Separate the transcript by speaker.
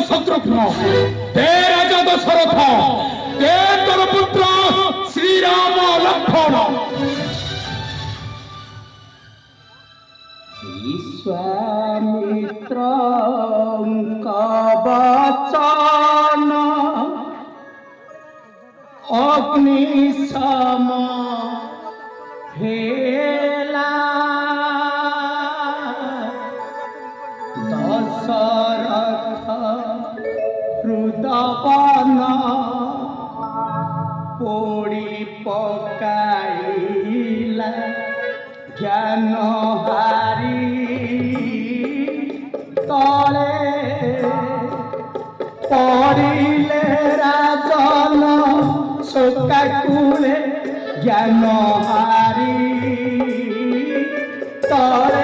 Speaker 1: शत्रुघ्न ते राजा दशरथ ते तोर पुत्र श्रीराम लक्ष्मण
Speaker 2: विश्वामित्र वचन अग्निशम हेला दशरथ हृदवन पोड़ी पकाइला ज्ञान हारी तले पड़िले राजन शोकाकुले ज्ञान हारी तले